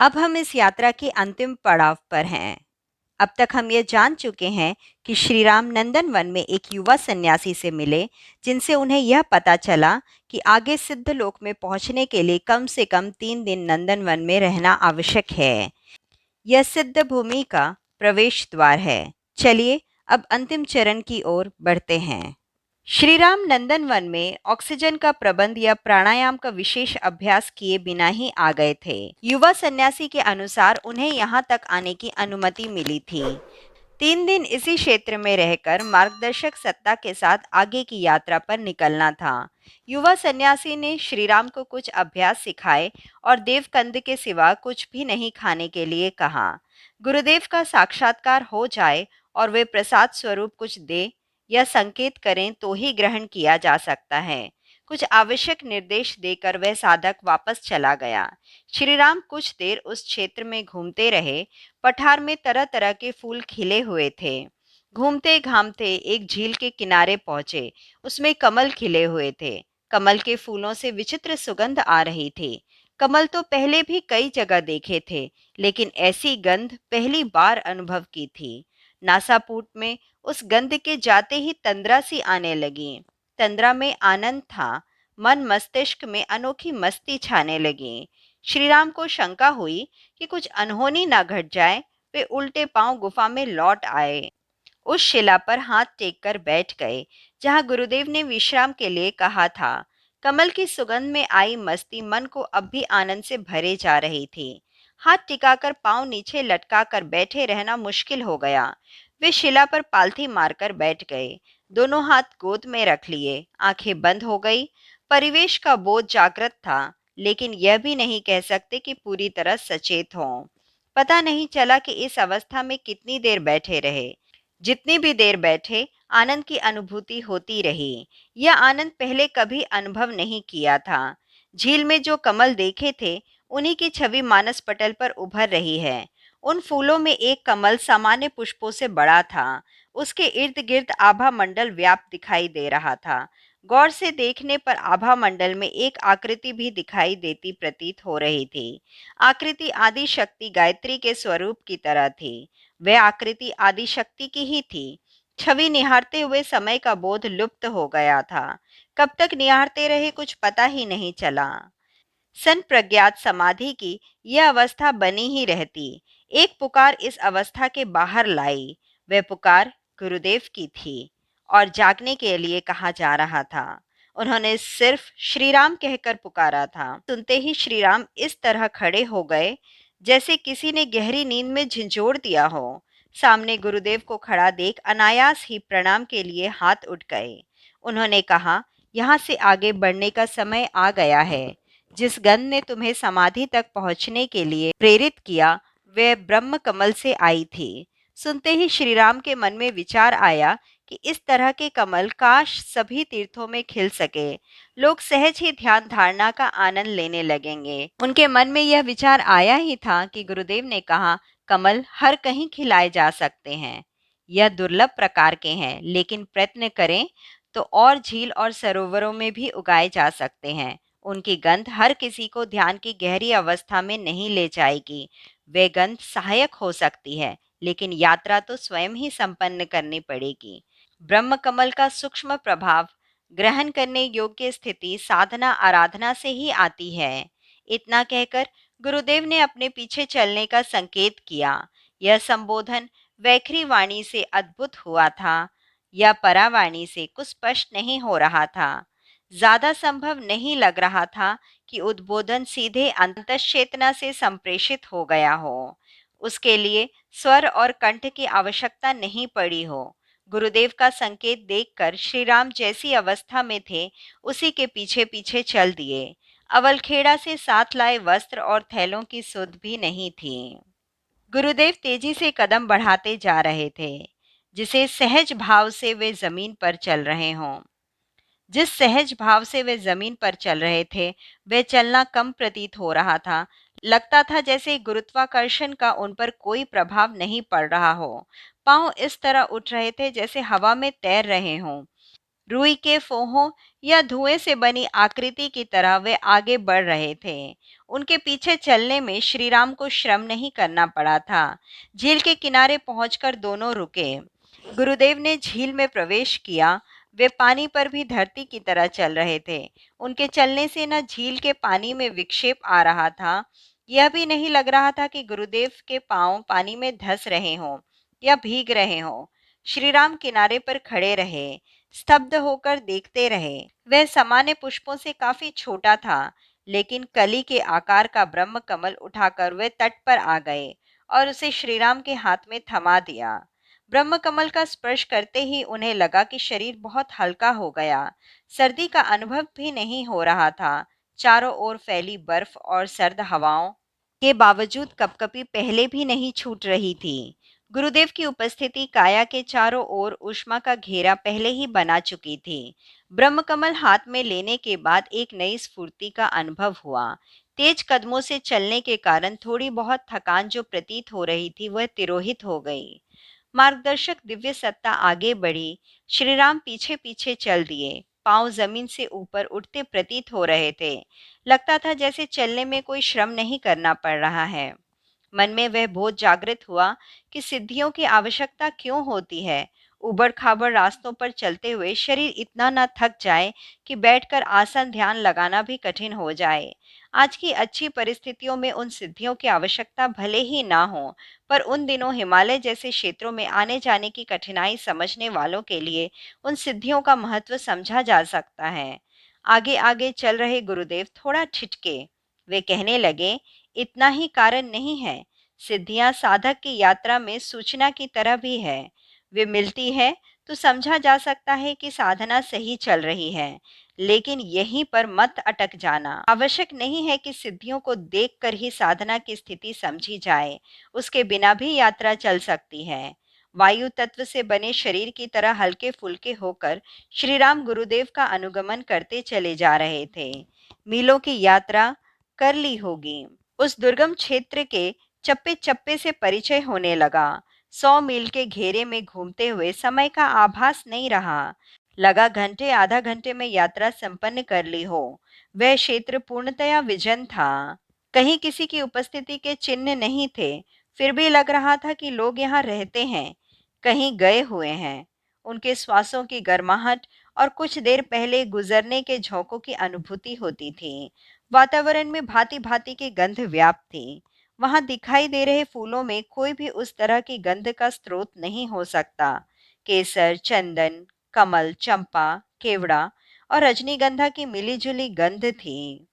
अब हम इस यात्रा के अंतिम पड़ाव पर हैं। अब तक हम ये जान चुके हैं कि श्री राम नंदनवन में एक युवा सन्यासी से मिले, जिनसे उन्हें यह पता चला कि आगे सिद्धलोक में पहुंचने के लिए कम से कम 3 दिन नंदनवन में रहना आवश्यक है। यह सिद्ध भूमि का प्रवेश द्वार है। चलिए अब अंतिम चरण की ओर बढ़ते हैं। श्री राम नंदनवन में ऑक्सीजन का प्रबंध या प्राणायाम का विशेष अभ्यास किए बिना ही आ गए थे। युवा सन्यासी के अनुसार उन्हें यहाँ तक आने की अनुमति मिली थी। 3 दिन इसी क्षेत्र में रहकर मार्गदर्शक सत्ता के साथ आगे की यात्रा पर निकलना था। युवा सन्यासी ने श्रीराम को कुछ अभ्यास सिखाए और देवकंद के सिवा कुछ भी नहीं खाने के लिए कहा। गुरुदेव का साक्षात्कार हो जाए और वे प्रसाद स्वरूप कुछ दे या संकेत करें तो ही ग्रहण किया जा सकता है। कुछ आवश्यक निर्देश देकर वह साधक वापस चला गया। श्रीराम कुछ देर उस क्षेत्र में घूमते रहे। पठार में तरह तरह के फूल खिले हुए थे। घूमते घामते एक झील के किनारे पहुंचे। उसमें कमल खिले हुए थे। कमल के फूलों से विचित्र सुगंध आ रही थी। कमल तो पहले भी कई जगह देखे थे, लेकिन ऐसी गंध पहली बार अनुभव की थी। नासापुट में उस गंध के जाते ही तंद्रा सी आने लगी। तंद्रा में आनंद था। मन मस्तिष्क में अनोखी मस्ती छाने लगी। श्रीराम को शंका हुई कि कुछ अनहोनी ना घट जाए। वे उल्टे पांव गुफा में लौट आए। उस शिला पर हाथ टेककर बैठ गए जहां गुरुदेव ने विश्राम के लिए कहा था। कमल की सुगंध में आई मस्ती मन को अब भी आनंद से भरे जा रही थी। हाथ टिकाकर पांव नीचे लटकाकर बैठे रहना मुश्किल हो गया। वे शिला पर पालथी मारकर बैठ गए। दोनों हाथ गोद में रख लिए। आंखें बंद हो गई। परिवेश का बोध जागृत था, लेकिन यह भी नहीं कह सकते कि पूरी तरह सचेत हों। पता नहीं चला कि इस अवस्था में कितनी देर बैठे रहे। जितनी भी देर बैठे, आनंद की अनुभूति होती रही। यह आनंद पहले कभी अनुभव नहीं किया था। झील में जो कमल देखे थे, उन्हीं की छवि मानस पटल पर उभर रही है। उन फूलों में एक कमल सामान्य पुष्पों से बड़ा था। उसके इर्द गिर्द आभा मंडल व्याप्त दिखाई दे रहा था। गौर से देखने पर आभा मंडल में एक आकृति भी दिखाई देती प्रतीत हो रही थी। आकृति आदि शक्ति गायत्री के स्वरूप की तरह थी। वह आकृति आदि शक्ति की ही थी। छवि निहारते हुए समय का बोध लुप्त हो गया था। कब तक निहारते रहे कुछ पता ही नहीं चला। संप्रज्ञात समाधि की यह अवस्था बनी ही रहती। एक पुकार इस अवस्था के बाहर लाई। वह पुकार गुरुदेव की थी और जागने के लिए कहा जा रहा था। उन्होंने सिर्फ श्रीराम कहकर पुकारा था। सुनते ही श्रीराम इस तरह खड़े हो गए जैसे किसी ने गहरी नींद में झंझोड़ दिया हो। सामने गुरुदेव को खड़ा देख अनायास ही प्रणाम के लिए हाथ उठ गए। उन्होंने कहा, यहाँ से आगे बढ़ने का समय आ गया है। जिस गंध ने तुम्हें समाधि तक पहुंचने के लिए प्रेरित किया, वह ब्रह्म कमल से आई थी। सुनते ही श्रीराम के मन में विचार आया कि इस तरह के कमल काश सभी तीर्थों में खिल सके। लोग सहज ही ध्यान धारणा का आनंद लेने लगेंगे। उनके मन में यह विचार आया ही था कि गुरुदेव ने कहा, कमल हर कहीं खिलाए जा सकते हैं। यह दुर्लभ प्रकार के हैं, लेकिन प्रयत्न करें तो और झील और सरोवरों में भी उगाए जा सकते हैं। उनकी गंध हर किसी को ध्यान की गहरी अवस्था में नहीं ले जाएगी। वे गंध सहायक हो सकती है, लेकिन यात्रा तो स्वयं ही संपन्न करनी पड़ेगी। ब्रह्म कमल का सूक्ष्म प्रभाव ग्रहण करने योग्य स्थिति साधना आराधना से ही आती है। इतना कहकर गुरुदेव ने अपने पीछे चलने का संकेत किया। यह संबोधन वैखरी वाणी से अद्भुत हुआ था या परावाणी से कुछ स्पष्ट नहीं हो रहा था। ज्यादा संभव नहीं लग रहा था कि उद्बोधन सीधे अंतश्चेतना से संप्रेषित हो गया हो। उसके लिए स्वर और कंठ की आवश्यकता नहीं पड़ी हो। गुरुदेव का संकेत देखकर श्रीराम जैसी अवस्था में थे, उसी के पीछे पीछे चल दिए। अवलखेड़ा से साथ लाए वस्त्र और थैलों की सुध भी नहीं थी। गुरुदेव तेजी से कदम बढ़ाते जा रहे थे, जिसे सहज भाव से वे जमीन पर चल रहे हों। जिस सहज भाव से वे जमीन पर चल रहे थे, वह चलना कम प्रतीत हो रहा था। लगता था जैसे गुरुत्वाकर्षण का उन पर कोई प्रभाव नहीं पड़ रहा हो। पांव इस तरह उठ रहे थे जैसे हवा में तैर रहे हों। रुई के फोहों या धुएं से बनी आकृति की तरह वे आगे बढ़ रहे थे। उनके पीछे चलने में श्रीराम को श्रम नहीं करना पड़ा था। झील के किनारे पहुंचकर दोनों रुके। गुरुदेव ने झील में प्रवेश किया। वे पानी पर भी धरती की तरह चल रहे थे। उनके चलने से न झील के पानी में विक्षेप आ रहा था, यह भी नहीं लग रहा था कि गुरुदेव के पांव पानी में धंस रहे हों या भीग रहे हों। श्रीराम किनारे पर खड़े रहे, स्तब्ध होकर देखते रहे। वह सामान्य पुष्पों से काफी छोटा था, लेकिन कली के आकार का ब्रह्म कमल उठाकर वे तट पर आ गए और उसे श्रीराम के हाथ में थमा दिया। ब्रह्म कमल का स्पर्श करते ही उन्हें लगा कि शरीर बहुत हल्का हो गया। सर्दी का अनुभव भी नहीं हो रहा था। चारों ओर फैली बर्फ और सर्द हवाओं के बावजूद कपकपी पहले भी नहीं छूट रही थी। गुरुदेव की उपस्थिति काया के चारों ओर ऊष्मा का घेरा पहले ही बना चुकी थी। ब्रह्मकमल हाथ में लेने के बाद एक नई स्फूर्ति का अनुभव हुआ। तेज कदमों से चलने के कारण थोड़ी बहुत थकान जो प्रतीत हो रही थी वह तिरोहित हो गई। मार्गदर्शक दिव्य सत्ता आगे बढ़ी। श्रीराम पीछे पीछे चल दिए। पांव जमीन से ऊपर उठते प्रतीत हो रहे थे। लगता था जैसे चलने में कोई श्रम नहीं करना पड़ रहा है। मन में वह बोध जागृत हुआ कि सिद्धियों की आवश्यकता क्यों होती है। उबड़-खाबड़ रास्तों पर चलते हुए शरीर इतना न थक जाए कि बैठकर आसन ध्यान लगाना भी कठिन हो जाए। आज की अच्छी परिस्थितियों में उन सिद्धियों की आवश्यकता भले ही ना हो, पर उन दिनों हिमालय जैसे क्षेत्रों में आने जाने की कठिनाई समझने वालों के लिए उन सिद्धियों का महत्व समझा जा सकता है। आगे आगे चल रहे गुरुदेव थोड़ा ठिठके। वे कहने लगे, इतना ही कारण नहीं है, सिद्धियां साधक की यात्रा में सूचना की तरह भी है। वे मिलती है तो समझा जा सकता है कि साधना सही चल रही है, लेकिन यहीं पर मत अटक जाना। आवश्यक नहीं है कि सिद्धियों को देखकर ही साधना की स्थिति समझी जाए, उसके बिना भी यात्रा चल सकती है। वायु तत्व से बने शरीर की तरह हल्के फुल्के होकर श्रीराम गुरुदेव का अनुगमन करते चले जा रहे थे। मीलों की यात्रा कर ली होगी। उस दुर्गम क्षेत्र के चप्पे चप्पे से परिचय होने लगा। 100 मील के घेरे में घूमते हुए समय का आभास नहीं रहा। लगा घंटे आधा घंटे में यात्रा संपन्न कर ली हो। वह क्षेत्र पूर्णतया विजन था। कहीं किसी की उपस्थिति के चिन्ह नहीं थे। फिर भी लग रहा था कि लोग यहाँ रहते हैं, कहीं गए हुए हैं। उनके श्वासों की गर्माहट और कुछ देर पहले गुजरने के झोंकों की अनुभूति होती थी। वातावरण में भांति भांति की गंध व्याप्त थी। वहां दिखाई दे रहे फूलों में कोई भी उस तरह की गंध का स्रोत नहीं हो सकता। केसर, चंदन, कमल, चंपा, केवड़ा और रजनीगंधा की मिलीजुली गंध थी।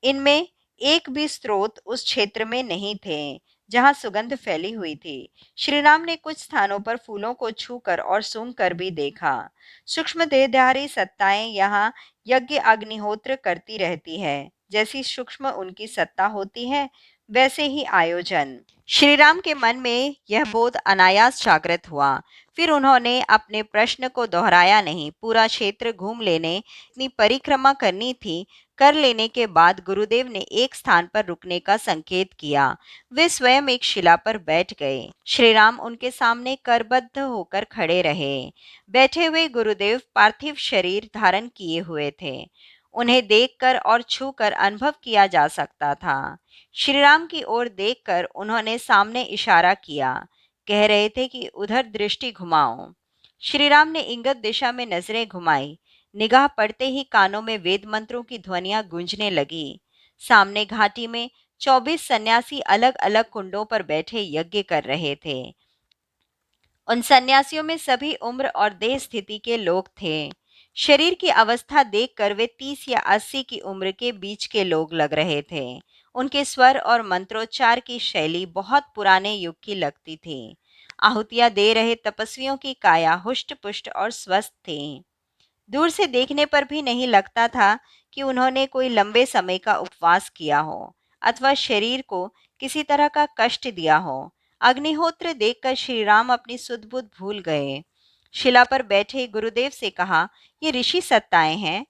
इनमें एक भी स्रोत उस क्षेत्र में नहीं थे जहां सुगंध फैली हुई थी। श्रीराम ने कुछ स्थानों पर फूलों को छूकर और सूंघकर भी देखा। सूक्ष्म देहधारी सत्ताएं यहाँ यज्ञ अग्निहोत्र करती रहती है। जैसी सूक्ष्म उनकी सत्ता होती है, वैसे ही आयोजन। श्रीराम के मन में यह बोध अनायास जागृत हुआ। फिर उन्होंने अपने प्रश्न को दोहराया नहीं। पूरा क्षेत्र घूम लेने, इतनी परिक्रमा करनी थी। कर लेने के बाद गुरुदेव ने एक स्थान पर रुकने का संकेत किया। वे स्वयं एक शिला पर बैठ गए। श्रीराम उनके सामने करबद्ध होकर खड़े रहे। बैठे हुए गुरुदेव पार्थिव शरीर धारण किए हुए थे। उन्हें देखकर और छूकर अनुभव किया जा सकता था। श्रीराम की ओर देखकर उन्होंने सामने इशारा किया। कह रहे थे कि उधर दृष्टि घुमाओ। श्रीराम ने इंगित दिशा में नजरें घुमाई। निगाह पड़ते ही कानों में वेद मंत्रों की ध्वनियां गूंजने लगी। सामने घाटी में 24 सन्यासी अलग अलग कुंडों पर बैठे यज्ञ कर रहे थे। उन सन्यासियों में सभी उम्र और देह स्थिति के लोग थे। शरीर की अवस्था देखकर वे 30 या 80 की उम्र के बीच के लोग लग रहे थे। उनके स्वर और मंत्रोच्चार की शैली बहुत पुराने युग की लगती थी। आहुतियां दे रहे तपस्वियों की काया हुष्ट पुष्ट और स्वस्थ थी। दूर से देखने पर भी नहीं लगता था कि उन्होंने कोई लंबे समय का उपवास किया हो अथवा शरीर को किसी तरह का कष्ट दिया हो। अग्निहोत्र देखकर श्रीराम अपनी सुध-बुध भूल गए। शिला पर बैठे गुरुदेव से कहा, ये ऋषि सत्ताएं हैं।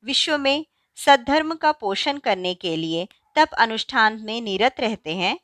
विश्व में सद्धर्म का पोषण करने के लिए तप अनुष्ठान में निरत रहते हैं।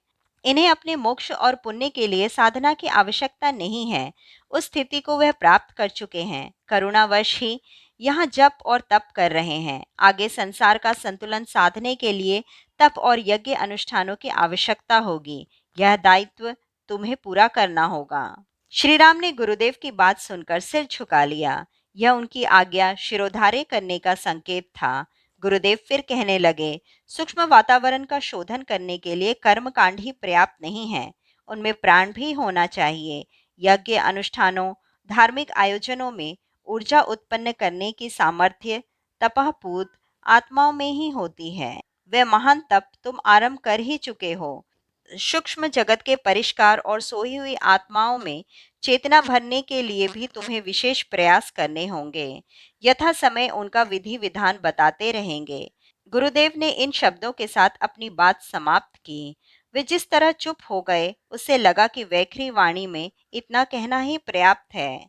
इन्हें अपने मोक्ष और पुण्य के लिए साधना की आवश्यकता नहीं है। उस स्थिति को वह प्राप्त कर चुके हैं। करुणावश ही यहाँ जप और तप कर रहे हैं। आगे संसार का संतुलन साधने के लिए तप और यज्ञ अनुष्ठानों की आवश्यकता होगी। यह दायित्व तुम्हें पूरा करना होगा। श्री राम ने गुरुदेव की बात सुनकर सिर झुका लिया। यह उनकी आज्ञा शिरोधार्य करने का संकेत था। गुरुदेव फिर कहने लगे, सूक्ष्म वातावरण का शोधन करने के लिए कर्मकांड ही पर्याप्त नहीं है, उनमें प्राण भी होना चाहिए। यज्ञ अनुष्ठानों, धार्मिक आयोजनों में ऊर्जा उत्पन्न करने की सामर्थ्य तपःपूत आत्माओं में ही होती है। वह महान तप तुम आरंभ कर ही चुके हो। सूक्ष्म जगत के परिष्कार और सोई हुई आत्माओं में चेतना भरने के लिए भी तुम्हें विशेष प्रयास करने होंगे। यथा समय उनका विधि विधान बताते रहेंगे। गुरुदेव ने इन शब्दों के साथ अपनी बात समाप्त की। वे जिस तरह चुप हो गए, उससे लगा कि वैखरी वाणी में इतना कहना ही पर्याप्त है।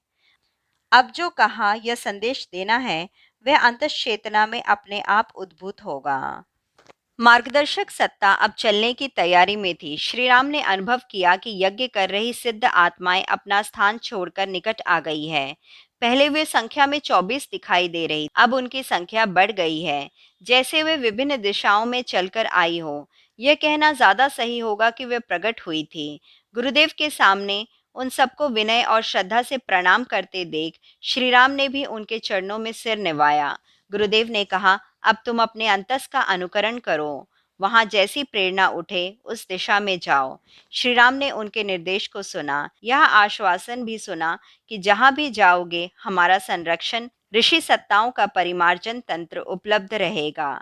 अब जो कहा यह संदेश देना है, वह अंतश्चेतना में अपने आप उद्भूत होगा। मार्गदर्शक सत्ता अब चलने की तैयारी में थी। श्री राम ने अनुभव किया कि यज्ञ कर रही सिद्ध आत्माएं अपना स्थान छोड़कर निकट आ गई है। पहले वे संख्या में 24 दिखाई दे रही, अब उनकी संख्या बढ़ गई है, जैसे वे विभिन्न दिशाओं में चलकर आई हो। यह कहना ज्यादा सही होगा कि वे प्रकट हुई थी। गुरुदेव के सामने उन सबको विनय और श्रद्धा से प्रणाम करते देख श्री राम ने भी उनके चरणों में सिर निवाया। गुरुदेव ने कहा, अब तुम अपने अंतस का अनुकरण करो। वहां जैसी प्रेरणा उठे उस दिशा में जाओ। श्री राम ने उनके निर्देश को सुना। यह आश्वासन भी सुना कि जहां भी जाओगे हमारा संरक्षण, ऋषि सत्ताओं का परिमार्जन तंत्र उपलब्ध रहेगा।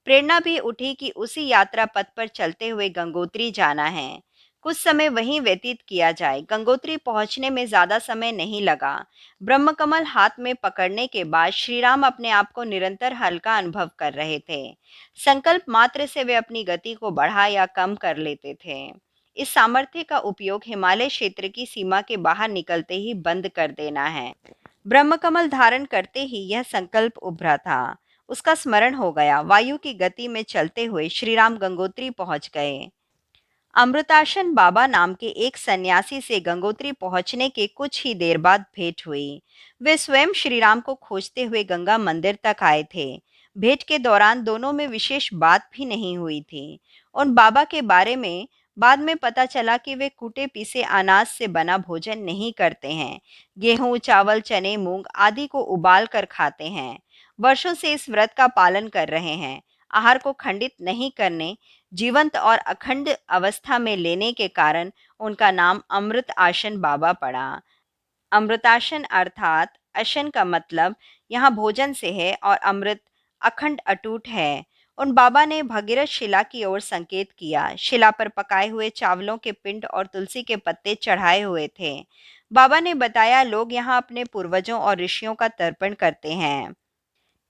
प्रेरणा भी उठी कि उसी यात्रा पथ पर चलते हुए गंगोत्री जाना है। कुछ समय वहीं व्यतीत किया जाए। गंगोत्री पहुंचने में ज्यादा समय नहीं लगा। ब्रह्मकमल हाथ में पकड़ने के बाद श्री राम अपने आप को निरंतर हल्का अनुभव कर रहे थे। संकल्प मात्र से वे अपनी गति को बढ़ा या कम कर लेते थे। इस सामर्थ्य का उपयोग हिमालय क्षेत्र की सीमा के बाहर निकलते ही बंद कर देना है। ब्रह्मकमल धारण करते ही यह संकल्प उभरा था। उसका स्मरण हो गया। वायु की गति में चलते हुए श्री राम गंगोत्री पहुंच गए। अमृताशन बाबा नाम के एक सन्यासी से गंगोत्री पहुंचने के कुछ ही देर बाद भेंट हुई। वे स्वयं श्री राम को खोजते हुए गंगा मंदिर तक आए थे। भेंट के दौरान दोनों में विशेष बात भी नहीं हुई थी। उन बाबा के बारे में बाद में पता चला कि वे कूटे पीसे अनाज से बना भोजन नहीं करते हैं। गेहूं, चावल, चने, मूंग आदि को उबाल कर खाते हैं। वर्षों से इस व्रत का पालन कर रहे हैं। आहार को खंडित नहीं करने, जीवंत और अखंड अवस्था में लेने के कारण उनका नाम अमृत आसन बाबा पड़ा। अमृतासन अर्थात अशन का मतलब यहाँ भोजन से है और अमृत अखंड अटूट है। उन बाबा ने भगीरथ शिला की ओर संकेत किया। शिला पर पकाए हुए चावलों के पिंड और तुलसी के पत्ते चढ़ाए हुए थे। बाबा ने बताया, लोग यहाँ अपने पूर्वजों और ऋषियों का तर्पण करते हैं।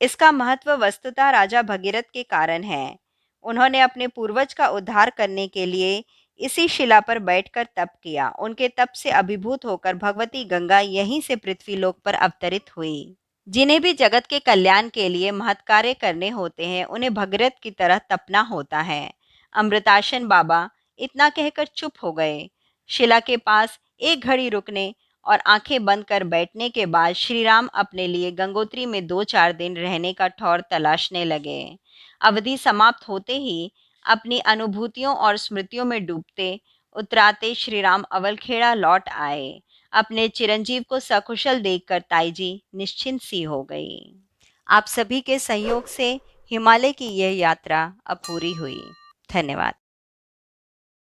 इसका महत्व वस्तुतः राजा भगीरथ के कारण है। उन्होंने अपने पूर्वज का उद्धार करने के लिए इसी शिला पर बैठकर तप किया। उनके तप से अभिभूत होकर भगवती गंगा यहीं से पृथ्वीलोक पर अवतरित हुई। जिन्हें भी जगत के कल्याण के लिए महत् कार्य करने होते हैं, उन्हें भगीरथ की तरह तपना होता है। अमृतासन बाबा इतना कहकर चुप हो गए। शिला के पास एक घड़ी रुकने और आंखें बंद कर बैठने के बाद श्री राम अपने लिए गंगोत्री में 2-4 दिन रहने का ठौर तलाशने लगे। अवधि समाप्त होते ही अपनी अनुभूतियों और स्मृतियों में डूबते उतराते श्री राम अवलखेड़ा लौट आए। अपने चिरंजीव को सकुशल देखकर ताई जी निश्चिंत सी हो गई। आप सभी के सहयोग से हिमालय की यह यात्रा अब पूरी हुई। धन्यवाद।